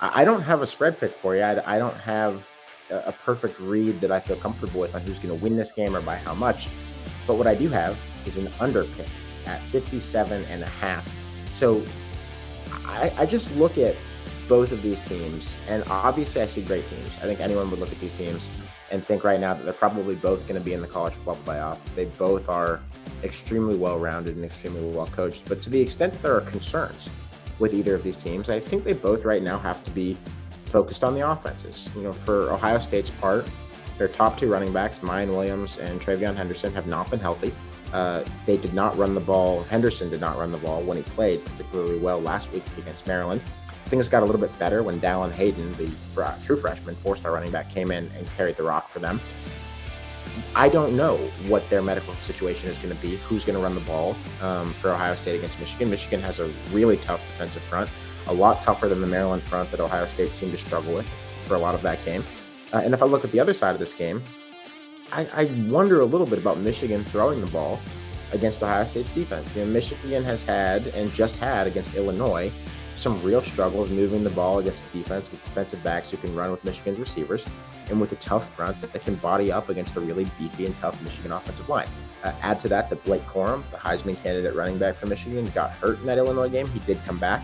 I don't have a spread pick for you. I don't have a perfect read that I feel comfortable with on who's going to win this game or by how much. But what I do have is an under pick at 57.5. So I just look at both of these teams, and obviously I see great teams. I think anyone would look at these teams and think right now that they're probably both going to be in the college football playoff. They both are extremely well-rounded and extremely well-coached. But to the extent that there are concerns with either of these teams, I think they both right now have to be focused on the offenses. For Ohio State's part, their top two running backs, Mayan Williams and Travion Henderson, have not been healthy. They did not run the ball. Henderson did not run the ball when he played particularly well last week against Maryland. Things got a little bit better when Dallin Hayden, the true freshman, four-star running back, came in and carried the rock for them. I don't know what their medical situation is going to be, who's going to run the ball for Ohio State against Michigan. Michigan has a really tough defensive front, a lot tougher than the Maryland front that Ohio State seemed to struggle with for a lot of that game. And if I look at the other side of this game, I wonder a little bit about Michigan throwing the ball against Ohio State's defense. Michigan has had, and just had against Illinois, some real struggles moving the ball against the defense with defensive backs who can run with Michigan's receivers, and with a tough front that can body up against a really beefy and tough Michigan offensive line. Add to that Blake Corum, the Heisman candidate running back for Michigan, got hurt in that Illinois game. He did come back,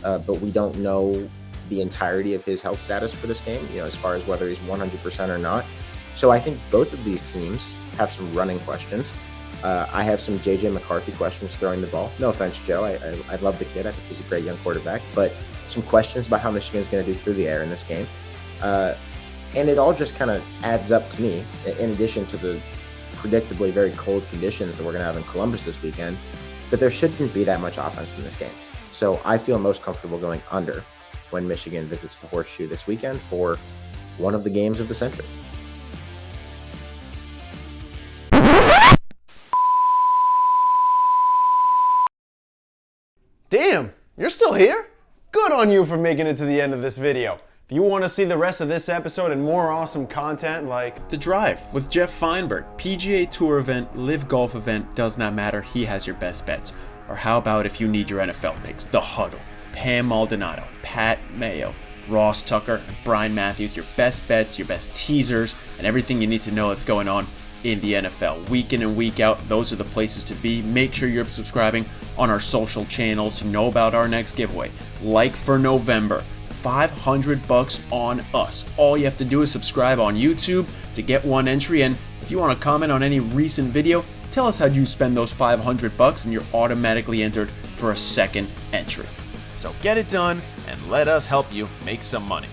but we don't know the entirety of his health status for this game, as far as whether he's 100% or not. So I think both of these teams have some running questions. I have some J.J. McCarthy questions throwing the ball. No offense, Joe. I love the kid. I think he's a great young quarterback. But some questions about how Michigan's going to do through the air in this game. And it all just kind of adds up to me, in addition to the predictably very cold conditions that we're going to have in Columbus this weekend, that there shouldn't be that much offense in this game. So I feel most comfortable going under when Michigan visits the Horseshoe this weekend for one of the games of the century. Damn, you're still here? Good on you for making it to the end of this video. If you want to see the rest of this episode and more awesome content like The Drive with Jeff Feinberg, PGA Tour event, Live Golf event, does not matter, he has your best bets. Or how about if you need your NFL picks, The Huddle, Pam Maldonado, Pat Mayo, Ross Tucker, and Brian Matthews, your best bets, your best teasers, and everything you need to know that's going on in the NFL. Week in and week out, those are the places to be. Make sure you're subscribing on our social channels to know about our next giveaway. Like for November, $500 on us. All you have to do is subscribe on YouTube to get one entry, and if you want to comment on any recent video, tell us how you spend those $500 and you're automatically entered for a second entry. So get it done and let us help you make some money.